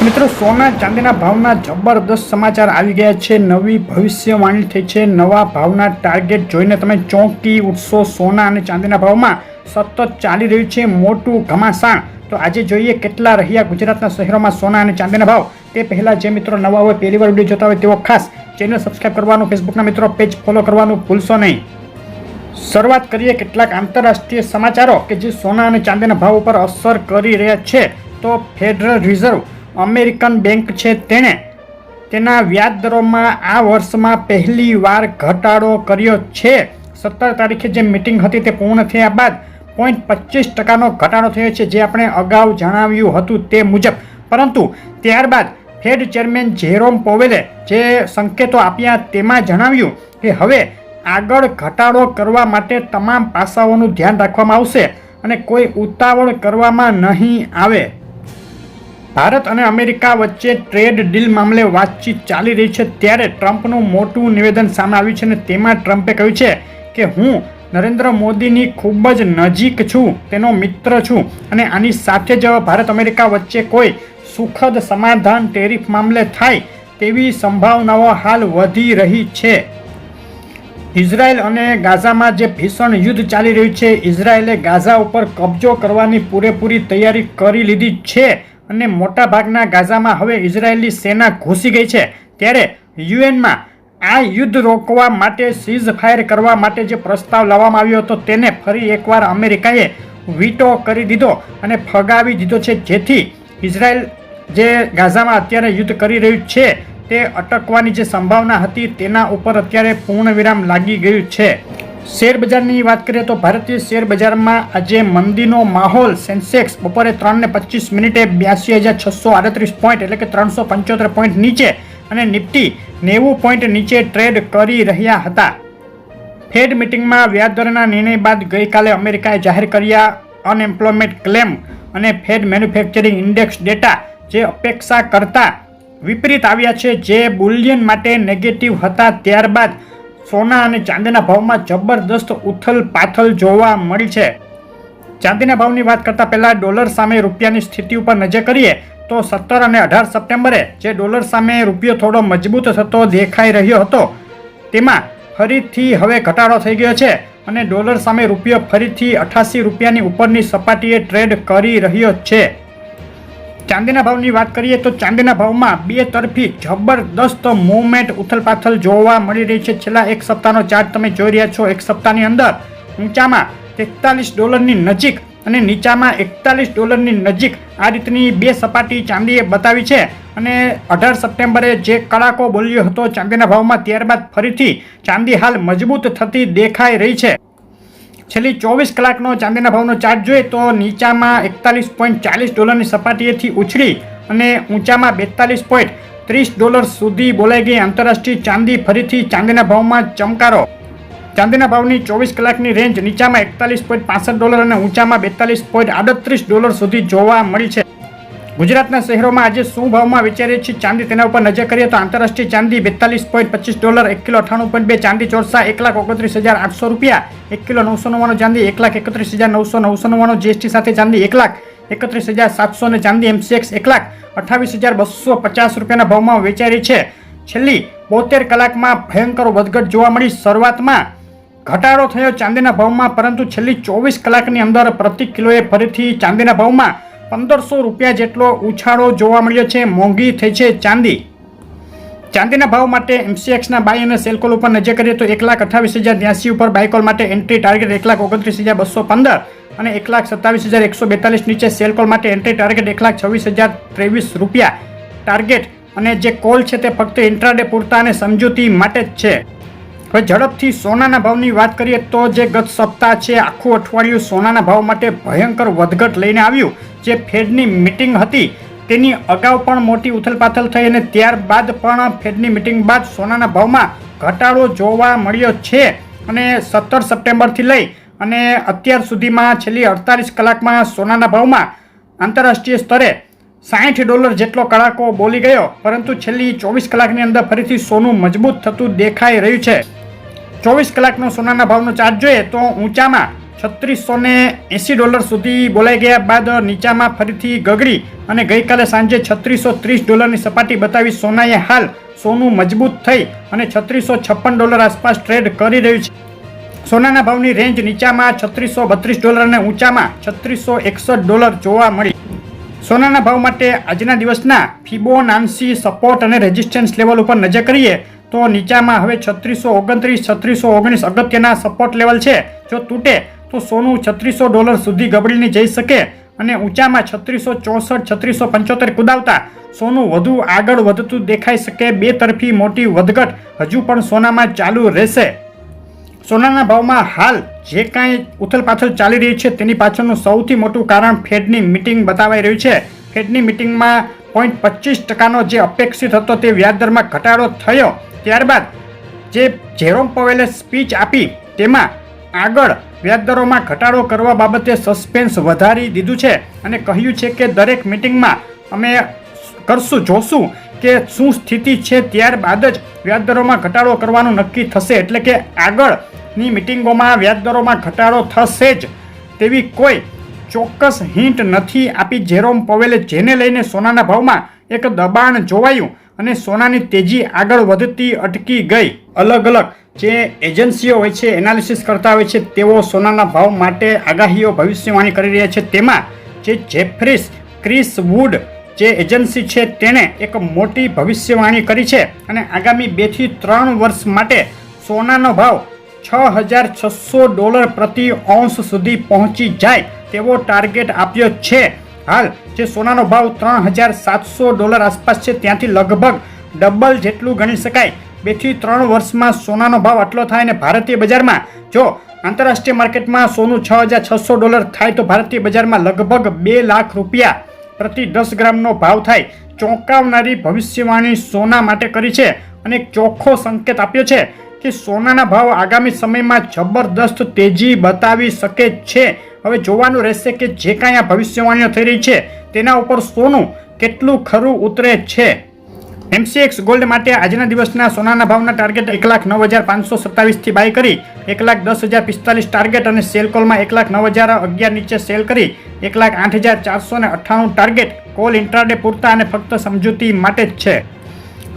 મિત્રો સોના ચાંદીના ભાવના જબરદસ્ત સમાચાર આવી ગયા છે. નવી ભવિષ્યવાણી થઈ છે. નવા ભાવના ટાર્ગેટ જોઈને તમે ચોંકી ઉઠશો. સોના અને ચાંદીના ભાવમાં સતત ચાલી રહ્યું છે મોટું ઘમાસાણ. તો આજે જોઈએ કેટલા રહ્યા ગુજરાતના શહેરોમાં સોના અને ચાંદીના ભાવ. તે પહેલા જે મિત્રો નવા હોય, પહેલી વાર વિડીયો જોતા હોય તેઓ ખાસ ચેનલ સબસ્ક્રાઇબ કરવાનું, ફેસબુકના મિત્રો પેજ ફોલો કરવાનું ભૂલશો નહીં. શરૂઆત કરીએ કેટલાક આંતરરાષ્ટ્રીય સમાચારો કે જે સોના અને ચાંદીના ભાવ ઉપર અસર કરી રહ્યા છે. તો ફેડરલ રિઝર્વ અમેરિકન બેંક છે, તેણે તેના વ્યાજ દરોમાં આ વર્ષમાં પહેલી વાર ઘટાડો કર્યો છે. 17 તારીખે જે મિટિંગ હતી તે પૂર્ણ થયા બાદ 0.25% ઘટાડો થયો છે, જે આપણે અગાઉ જણાવ્યું હતું તે મુજબ. પરંતુ ત્યારબાદ ફેડ ચેરમેન જેરોમ પોવેલે જે સંકેતો આપ્યા તેમાં જણાવ્યું કે હવે આગળ ઘટાડો કરવા માટે તમામ પાસાઓનું ધ્યાન રાખવામાં આવશે અને કોઈ ઉતાવળ કરવામાં નહીં આવે. ભારત અને અમેરિકા વચ્ચે ટ્રેડ ડીલ મામલે વાતચીત ચાલી રહી છે, ત્યારે ટ્રમ્પનું મોટું નિવેદન સામે આવ્યું છે અને તેમાં ટ્રમ્પે કહ્યું છે કે હું નરેન્દ્ર મોદીની ખૂબ જ નજીક છું, તેનો મિત્ર છું અને આની સાથે જ ભારત અમેરિકા વચ્ચે કોઈ સુખદ સમાધાન ટેરિફ મામલે થાય તેવી સંભાવનાઓ હાલ વધી રહી છે. ઇઝરાયલ અને ગાઝામાં જે ભીષણ યુદ્ધ ચાલી રહ્યું છે, ઇઝરાયલે ગાઝા ઉપર કબજો કરવાની પૂરેપૂરી તૈયારી કરી લીધી છે અને મોટાભાગના ગાઝામાં હવે ઇઝરાયેલી સેના ઘૂસી ગઈ છે. ત્યારે યુએનમાં આ યુદ્ધ રોકવા માટે સીઝ ફાયર કરવા માટે જે પ્રસ્તાવ લાવવામાં આવ્યો હતો તેને ફરી એકવાર અમેરિકાએ વીટો કરી દીધો અને ફગાવી દીધો છે, જેથી ઇઝરાયલ જે ગાઝામાં અત્યારે યુદ્ધ કરી રહ્યું છે તે અટકવાની જે સંભાવના હતી તેના ઉપર અત્યારે પૂર્ણ વિરામ લાગી ગયું છે. શેર બજારની વાત કરીએ તો ભારતીય શેર બજારમાં આજે મંદીનો માહોલ. સેન્સેક્સ બપોરે 3:25 82,638 પોઈન્ટ એટલે કે 375 પોઈન્ટ નીચે અને નિફ્ટી 90 પોઈન્ટ નીચે ટ્રેડ કરી રહ્યા હતા. ફેડ મિટિંગમાં વ્યાજદરના નિર્ણય બાદ ગઈકાલે અમેરિકાએ જાહેર કર્યા અનએમ્પ્લોયમેન્ટ ક્લેમ અને ફેડ મેન્યુફેક્ચરિંગ ઇન્ડેક્સ ડેટા જે અપેક્ષા કરતા વિપરીત આવ્યા છે, જે બુલિયન માટે નેગેટિવ હતા. ત્યારબાદ સોના અને ચાંદીના ભાવમાં જબરદસ્ત ઉથલ પાથલ જોવા મળી છે. ચાંદીના ભાવની વાત કરતા પહેલા ડોલર સામે રૂપિયાની સ્થિતિ ઉપર નજર કરીએ તો 17 અને 18 સપ્ટેમ્બરે જે ડોલર સામે રૂપિયો થોડો મજબૂત થતો દેખાઈ રહ્યો હતો, તેમાં ફરીથી હવે ઘટાડો થઈ ગયો છે અને ડોલર સામે રૂપિયો ફરીથી 88 રૂપિયાની ઉપરની સપાટીએ ટ્રેડ કરી રહ્યો છે. ચાંદીના ભાવની વાત કરીએ તો ચાંદીના ભાવમાં બે તરફી જબરદસ્ત મૂવમેન્ટ ઉથલપાથલ જોવા મળી રહી છે. છેલ્લા એક સપ્તાહનો ચાર્ટ તમે જોઈ રહ્યા છો. એક સપ્તાહની અંદર ઊંચામાં $43 નજીક અને નીચામાં $41 નજીક આ રીતની બે સપાટી ચાંદીએ બતાવી છે. અને 18 સપ્ટેમ્બરે જે કડાકો બોલ્યો હતો ચાંદીના ભાવમાં, ત્યારબાદ ફરીથી ચાંદી હાલ મજબૂત થતી દેખાઈ રહી છે. છેલ્લી 24 કલાકનો ચાંદીના ભાવનો ચાર્ટ જોઈએ તો નીચામાં $41.40 સપાટીએથી ઉછળી અને ઊંચામાં $42.30 સુધી બોલાઈ ગઈ. આંતરરાષ્ટ્રીય ચાંદી ફરીથી ચાંદીના ભાવમાં ચમકારો. ચાંદીના ભાવની 24 કલાકની રેન્જ નીચામાં $41.65 અને ઊંચામાં $42.38 સુધી જોવા મળી છે. ગુજરાતના શહેરોમાં આજે શું ભાવમાં વેચાઈ રહી છે ચાંદી, તેના ઉપર નજર કરીએ તો આંતરરાષ્ટ્રીય ચાંદી $42.25, 1 કિલો 98.2, ચાંદી ચોરસા $1,29,800, 1 કિલો 999 ચાંદી $1,31,999, જીએસટી સાથે ચાંદી 1,31,700 અને ચાંદી MCX 1,28,250 રૂપિયાના ભાવમાં વેચાઈ રહી છે. છેલ્લી 72 કલાકમાં ભયંકર વધઘટ જોવા મળી. શરૂઆતમાં ઘટાડો થયો ચાંદીના ભાવમાં, પરંતુ છેલ્લી 24 કલાકની અંદર પ્રતિ કિલોએ ફરીથી ચાંદીના ભાવમાં $1,500 જેટલો ઉછાળો જોવા મળ્યો છે. મોંઘી થઈ છે ચાંદી. ચાંદીના ભાવ માટે MCXના બાય અને સેલ કોલ ઉપર નજર કરીએ તો 1,28,083 ઉપર બાય કોલ માટે એન્ટ્રી ટાર્ગેટ 1,29,215 અને 1,27,142 નીચે સેલ કોલ માટે એન્ટ્રી ટાર્ગેટ 1,26,023 રૂપિયા ટાર્ગેટ. અને જે કોલ છે તે ફક્ત ઇન્ટ્રાડે પૂરતા અને સમજૂતી માટે જ છે. હવે ઝડપથી સોનાના ભાવની વાત કરીએ તો જે ગત સપ્તાહ છે આખું અઠવાડિયું સોનાના ભાવ માટે ભયંકર વધઘટ લઈને આવ્યું. જે ફેડની મિટિંગ હતી તેની અગાઉ પણ મોટી ઉથલપાથલ થઈ અને ત્યારબાદ પણ ફેડની મિટિંગ બાદ સોનાના ભાવમાં ઘટાડો જોવા મળ્યો છે. અને 17 સપ્ટેમ્બરથી લઈ અને અત્યાર સુધીમાં છેલ્લી 48 કલાકમાં સોનાના ભાવમાં આંતરરાષ્ટ્રીય સ્તરે $60 જેટલો કડાકો બોલી ગયો. પરંતુ છેલ્લી 24 કલાકની અંદર ફરીથી સોનું મજબૂત થતું દેખાઈ રહ્યું છે. 24 કલાકનો સોનાના ભાવનો ચાર્ટ જોઈએ તો ઊંચામાં $3680 સુધી બોલાઈ ગયા બાદ નીચામાં ફરીથી ગગડી અને ગઈકાલે સાંજે $3630ની સપાટી બતાવી સોનાએ હાલ સોનું મજબૂત થઈ અને $3656 આસપાસ ટ્રેડ કરી રહ્યું છે. સોનાના ભાવની રેન્જ નીચામાં $3632 અને ઊંચામાં $3661 જોવા મળી. સોનાના ભાવ માટે આજના દિવસના ફિબોનાન્સી સપોર્ટ અને રેઝિસ્ટન્સ લેવલ ઉપર નજર કરીએ તો નીચામાં હવે 3629 3619 અગત્યના સપોર્ટ લેવલ છે. જો તૂટે તો સોનું $3600 સુધી ગબડીને જઈ શકે અને ઊંચામાં 3664 3675 કુદાવતા સોનું વધુ આગળ વધતું દેખાઈ શકે. બે તરફી મોટી વધઘટ હજુ પણ સોનામાં ચાલુ રહેશે. સોનાના ભાવમાં હાલ જે કાંઈ ઉથલપાથલ ચાલી રહી છે તેની પાછળનું સૌથી મોટું કારણ ફેડની મિટિંગ બતાવાઈ રહ્યું છે. ફેડની મિટિંગમાં 0.25%નો જે અપેક્ષિત હતો તે વ્યાજદરમાં ઘટાડો થયો. ત્યારબાદ જે જેરોમ પવેલે સ્પીચ આપી તેમાં આગળ વ્યાજદરોમાં ઘટાડો કરવા બાબતે સસ્પેન્સ વધારી દીધું છે અને કહ્યું છે કે દરેક મિટિંગમાં અમે જોશું કે શું સ્થિતિ છે, ત્યારબાદ જ વ્યાજદરોમાં ઘટાડો કરવાનું નક્કી થશે. એટલે કે આગળની મિટિંગોમાં વ્યાજદરોમાં ઘટાડો થશે જ તેવી કોઈ ચોક્કસ હિન્ટ નથી આપી જેરોમ પવેલે, જેને લઈને સોનાના ભાવમાં એક દબાણ જોવાયું અને સોનાની તેજી આગળ વધતી અટકી ગઈ. અલગ અલગ જે એજન્સીઓ હોય છે, એનાલિસિસ કરતા હોય છે, તેઓ સોનાના ભાવ માટે આગાહીઓ ભવિષ્યવાણી કરી રહ્યા છે. તેમાં જે જેફરીસ ક્રિસ વુડ જે એજન્સી છે તેણે એક મોટી ભવિષ્યવાણી કરી છે અને આગામી 2 થી 3 વર્ષ માટે સોનાનો ભાવ $6,600 પ્રતિ ઓન્સ સુધી પહોંચી જાય તેવો ટાર્ગેટ આપ્યો છે. હાલ જે સોનાનો ભાવ $3,700 આસપાસ છે ત્યાંથી લગભગ ડબલ જેટલું ગણી શકાય. 2 થી 3 વર્ષમાં સોનાનો ભાવ આટલો થાય અને ભારતીય બજારમાં જો આંતરરાષ્ટ્રીય માર્કેટમાં સોનું $6,600 થાય તો ભારતીય બજારમાં લગભગ $2 લાખ પ્રતિ 10 ગ્રામનો ભાવ થાય. ચોંકાવનારી ભવિષ્યવાણી સોના માટે કરી છે અને એક ચોખ્ખો સંકેત આપ્યો છે કે સોનાના ભાવ આગામી સમયમાં જબરદસ્ત તેજી બતાવી શકે છે. હવે જોવાનું રહેશે કે જે કાંઈ આ ભવિષ્યવાણીઓ થઈ રહી છે તેના ઉપર સોનું કેટલું ખરું ઉતરે છે. MCX ગોલ્ડ માટે આજના દિવસના સોનાના ભાવના ટાર્ગેટ 1,09,527 થી બાય કરી 1,10,045 ટાર્ગેટ અને સેલ કોલમાં 1,09,011 નીચે સેલ કરી 1,08,498 ટાર્ગેટ કોલ ઇન્ટ્રાડે પૂરતા અને ફક્ત સમજૂતી માટે જ છે.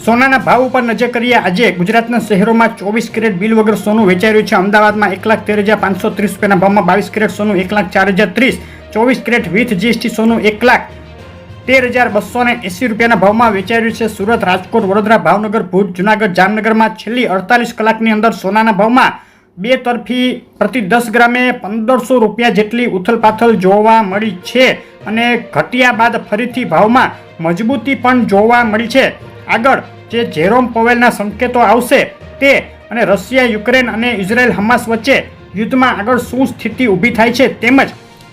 સોનાના ભાવ ઉપર નજર કરીએ. આજે ગુજરાતના શહેરોમાં 24 કેરેટ બિલ વગર સોનું વેચાઈ રહ્યું છે. અમદાવાદમાં 1,13,530 ભાવમાં 22 કેરેટ સોનું 1,04,030, 24 કેરેટ વિથ GST સોનું 1,13,280 ભાવમાં વેચાઈ રહ્યું છે. સુરત, રાજકોટ, વડોદરા, ભાવનગર, ભુજ, જુનાગઢ, જામનગરમાં છેલ્લી 48 કલાકની અંદર સોનાના ભાવમાં બે તરફી પ્રતિ 10 ગ્રામે $1,500 જેટલી ઉથલપાથલ જોવા મળી છે અને ઘટ્યા બાદ ફરીથી ભાવમાં મજબૂતી પણ જોવા મળી છે. આગળ જે જેરોમ પવેલના સંકેતો આવશે તે અને રશિયા, યુક્રેન અને ઇઝરાયલ હમાસ વચ્ચે યુદ્ધમાં આગળ શું સ્થિતિ ઊભી થાય છે, તેમજ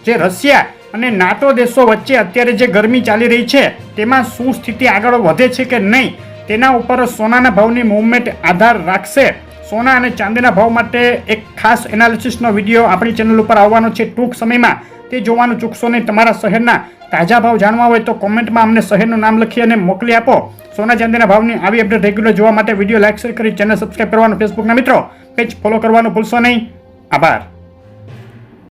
જે રશિયા અને નાટો દેશો વચ્ચે અત્યારે જે ગરમી ચાલી રહી છે તેમાં શું સ્થિતિ આગળ વધે છે કે નહીં તેના ઉપર સોનાના ભાવની મૂવમેન્ટ આધાર રાખશે. સોના અને ચાંદીના ભાવ માટે એક ખાસ એનાલિસિસનો વિડીયો આપણી ચેનલ ઉપર આવવાનો છે ટૂંક સમયમાં. તે જોવાનું ચૂકશો નહીં. તમારા શહેરના તાજા ભાવ જાણવા હોય તો કોમેન્ટમાં અમને શહેરનું નામ લખી અને મોકલી આપો. સોના ચાંદીના ભાવની આવી અપડેટ રેગ્યુલર જોવા માટે વિડીયો લાઇક શેર કરી ચેનલ સબસ્ક્રાઇબ કરવાનું, ફેસબુકના મિત્રો પેજ ફોલો કરવાનું ભૂલશો નહીં. આભાર.